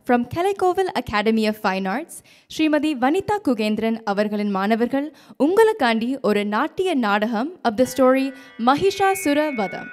From Kalaikoval Academy of Fine Arts, Srimathi Vanitha Kugendran அவர்களின் மாணவர்கள் உங்களுக்காண்டி ஒரு நாட்டிய நாடகம் of the story மஹிஷாசுர வதம்.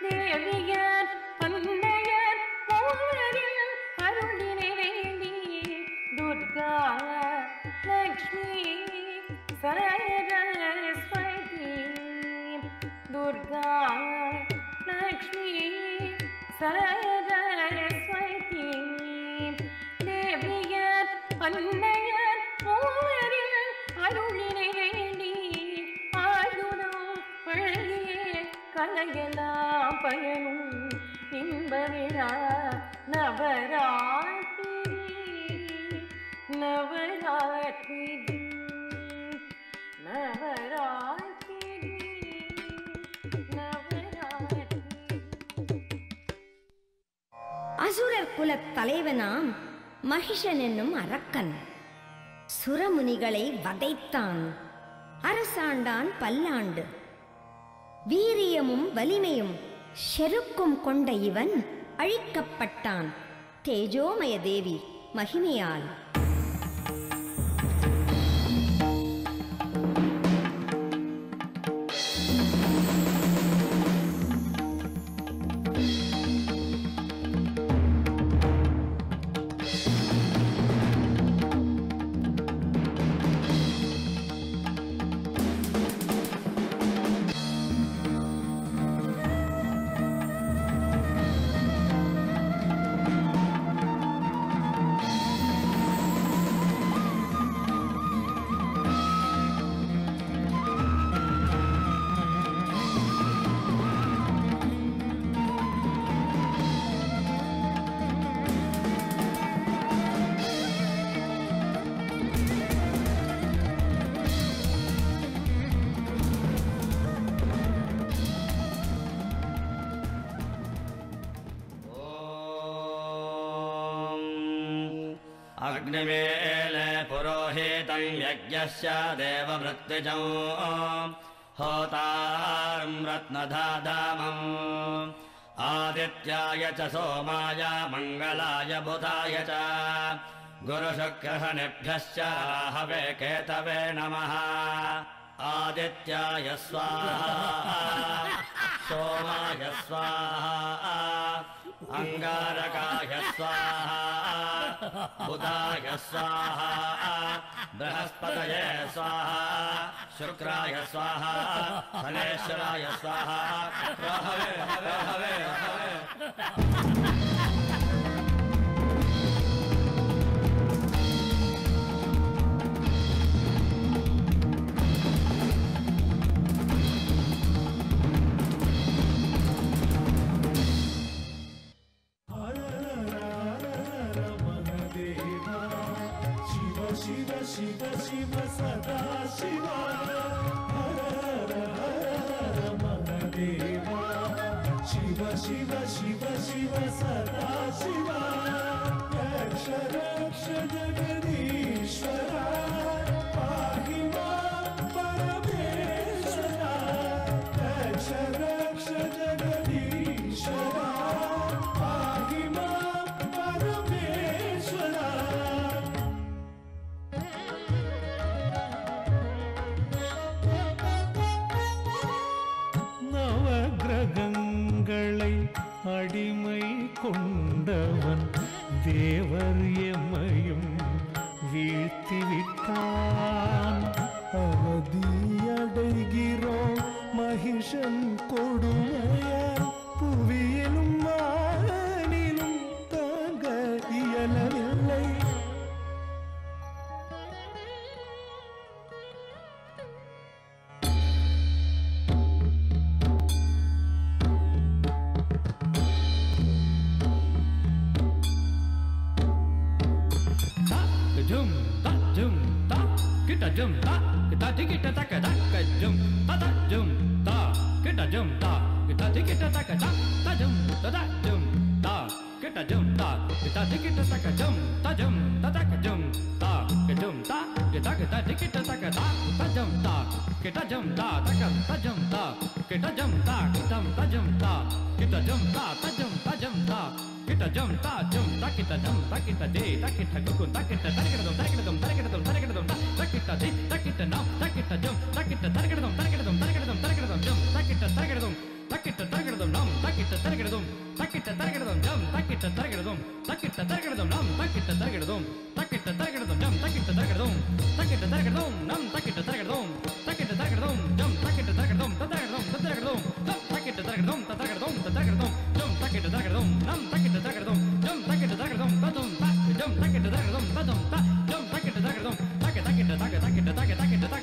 தேவியர் பன்னையர் மூவரில் அருளினை வேண்டி துர்கா லக்ஷ்மி சரஸ்வதி துர்கா லக்ஷ்மி சரஸ்வதி தேவியர் பன்னையர் மூவரில் அருளினை வேண்டி ஆயுதம் பழகிய கலையெல்லாம் பயனும் இன்பவிழா நவராத்திரி நவராத்திரி நவராத்திரி நவராத்திரி. அசுரர் குலத் தலைவனாம் மகிஷன் என்னும் அரக்கன் சுரமுனிகளை வதைத்தான். அரசாண்டான் பல்லாண்டு. வீரியமும் வலிமையும் செருக்கும் கொண்ட இவன் அழிக்கப்பட்டான் தேஜோமய தேவி மகிமையால். अग्निवेले पुरोहितं यज्ञस्य देववृत्तिजं होतारं रत्नधाधामम् आदित्याय च सोमाय मङ्गलाय बुधाय च गुरुशुक्रशनिभ्यश्च राहवे केतवे नमः. आदित्याय स्वाहा सोमाय स्वाहा अंगारकाय स्वाहा बुधाय स्वाहा बृहस्पतये स्वाहा शुक्राय स्वाहा शनेश्वराय स्वाहा राहवे राहवे राहवे. शिव शिव सदा शिवा हर हर हर महादेवा. शिव शिव शिव शिव सदा शिवा रक्ष रक्ष जगदीश्वरा पाहि मां परमेश्वरा. रक्ष रक्ष जगदीश्वरा पाहि मां परमेश्वरा. நவகிரகங்களை அடிமை கொண்டவன் தேவர் எம்மையும் வீழ்த்திவிட்டான். அவதியடைகிறோம் மகிஷன் கொடுமைய புவியிலும் வானிலும் தாங்க இயலவில்லை. jum ta kita jum ta kita dikita tak ta jum ta jum ta kita jum ta kita dikita tak ta jum ta jum ta kita jum ta kita dikita tak jum ta jum ta jum ta jum ta kita dikita tak ta jum ta kita jum ta ta jum ta kita jum ta ta jum ta kita jum ta ta jum ta kita jum ta kita jum ta kita de ta kita gukun ta kita tarikadum ta kita de ta kita nam ta kita jum ta kita tarikadum jum ta kita tarikadum nam ta kita tarikadum jum ta kita tarikadum nam ta kita tarikadum jum ta kita tarikadum nam ta kita tarikadum jum ta kita tarikadum jum ta kita tarikadum jum ta kita tarikadum nam ta kita tarikadum jum ta kita tarikadum jum ta kita tarikadum jum ta kita tarikadum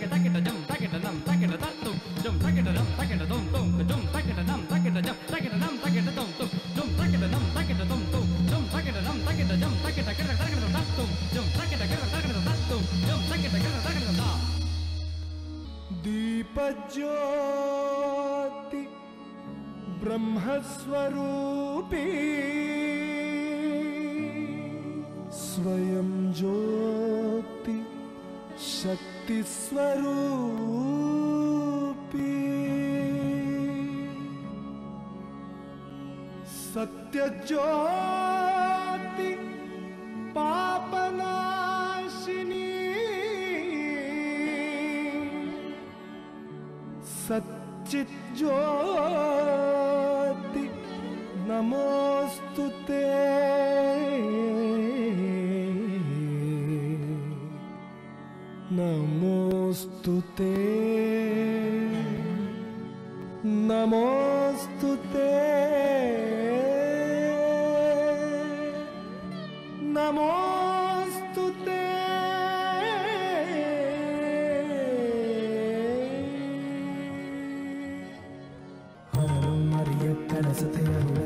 ta kita jum ta kita nam ta kita tartum jum ta kita nam ta kita tum jum ta kita nam ta kita jum ta kita nam ta kita tum jum ta kita nam ta kita tum jum ta kita nam ta kita jum ta kita tarikadum tum jum ta kita tarikadum tum jum ta kita tarikadum ta Deepjyoti ब्रह्मस्वरूपी स्वयं ज्योति शक्ति स्वरूपी सत्य ज्योति पापनाशिनी सच्चित ज्योति नमोस्तुते नमोस्तुते नमोस्तुते नमोस्तुते கலசத்தையருள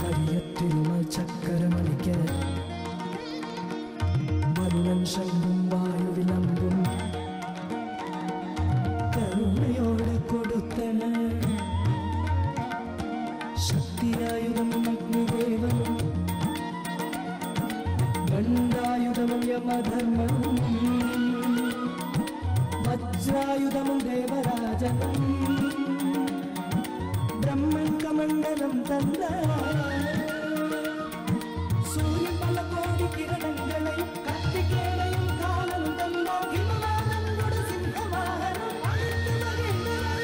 கரியத்திருமல் சக்கரமணிக்க மருணன் சங்கும் வாயு விளம்பும் கருணையோடு கொடுத்தன சக்தியாயுதமும் அக்னிதேவனும் கண்டாயுதமும் யமதர்மனும் வஜ்ராயுதமும் தேவராஜனும் பிரம்மன் கமண்டலம் தந்த சூரியன் பல கோடி கிரணங்களையும் கத்திகேளையும் காலம் தந்த ஹிமவானந்தோடு சிங்கவாகனம் அழைத்து மகிழ்ந்தனர்.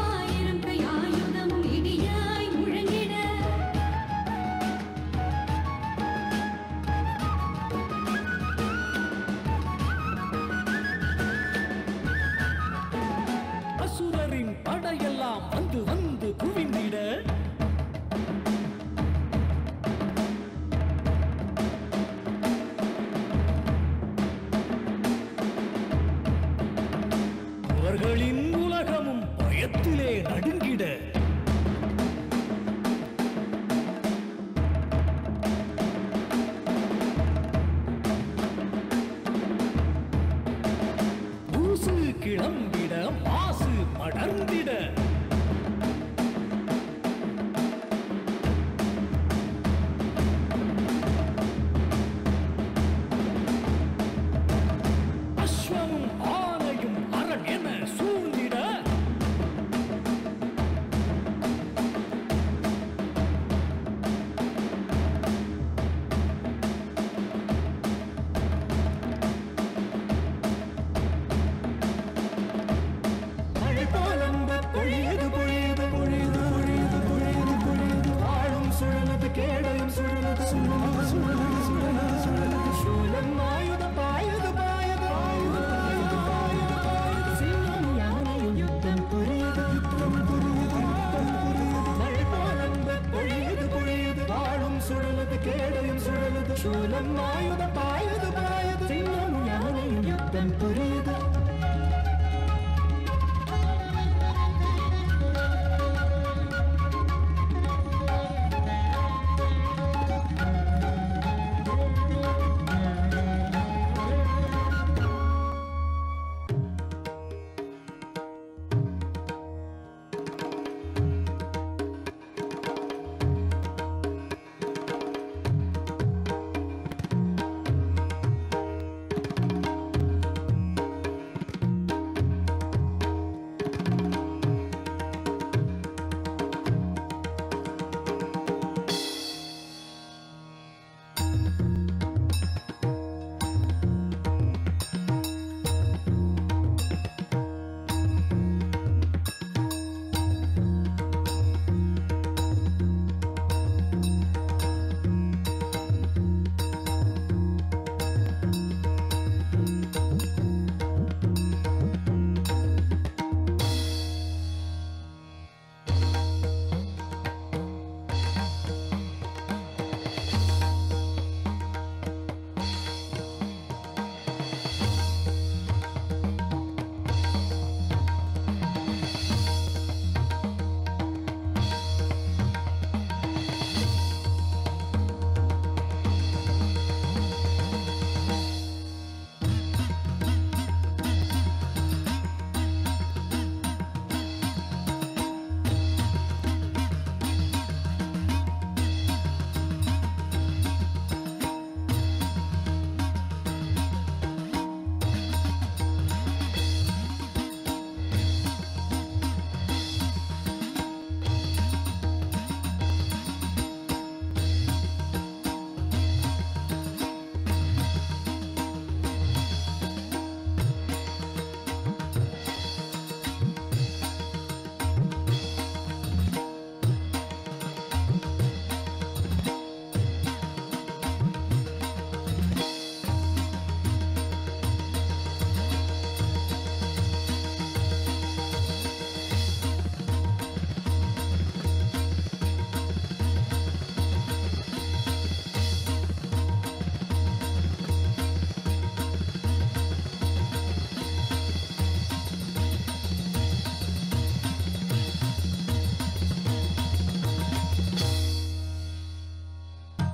ஆயிரம் கையாயுதமும் இடியாய் முழங்க കേടയും സുഴലത് ശൂലം ആയുധ പായത് പായത് സിംഹം യാനയും യുദ്ധം പുരിയത് മഴ പോലമ്പ് പൊഴിയത് പൊഴിയത് വാളും സുഴലത് കേടയും സുഴലത് ശൂലം ആയുധ പായത് പായത് സിംഹം യാനയും യുദ്ധം പുരിയത്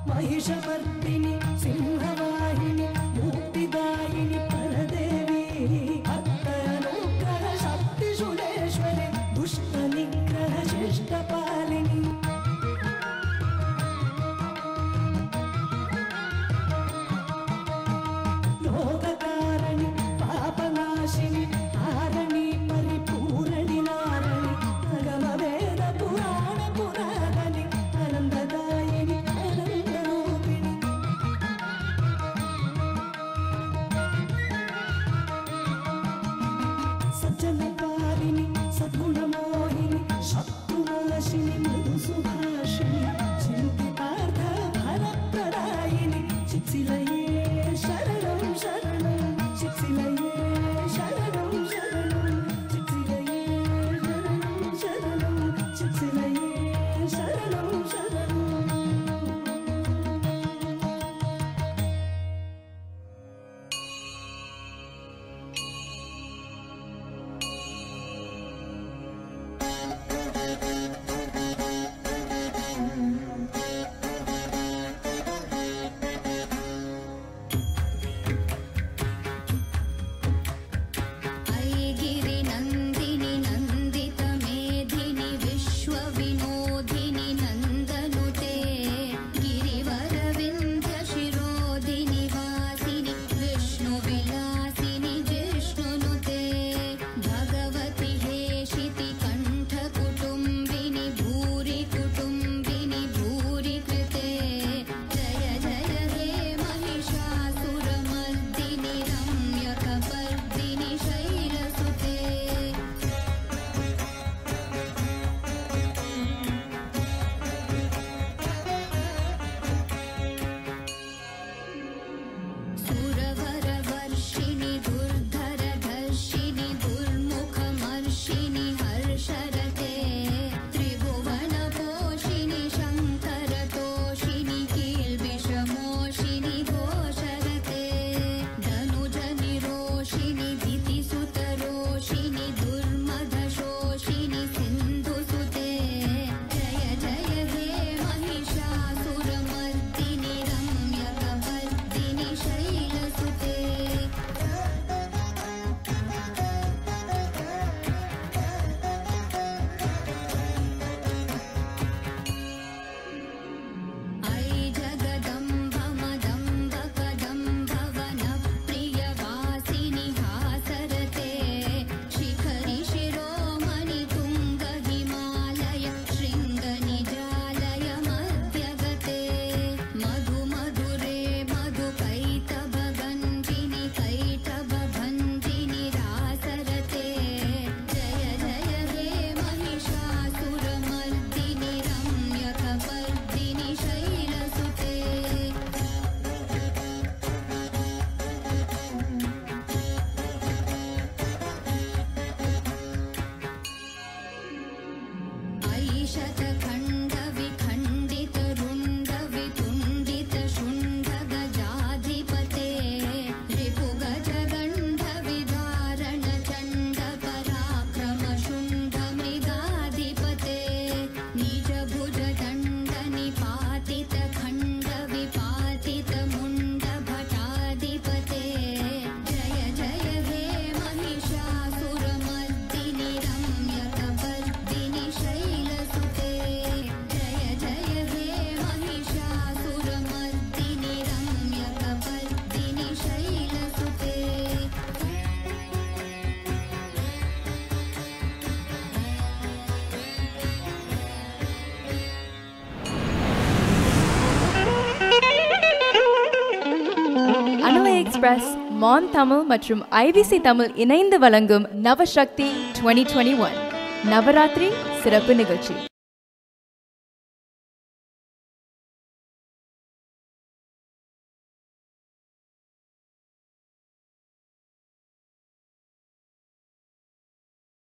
महिषमर्दिनि सिंहवाहिनि मुक्तिदायिनि परदेवी भक्तनुग्रह शक्तिशूलेश्वरि दुष्टनिग्रह शिष्टपालिनि लोककारणि पापनाशिनि तारणि परिपूरणि नारणि अगमवेद पुराण पुराणनि आनन्ददायिनि எக்ஸ்பிரஸ், மான் தமிழ் மற்றும் ஐவிசி தமிழ் இணைந்து வழங்கும் நவசக்தி 2021 நவராத்திரி சிறப்பு நிகழ்ச்சி.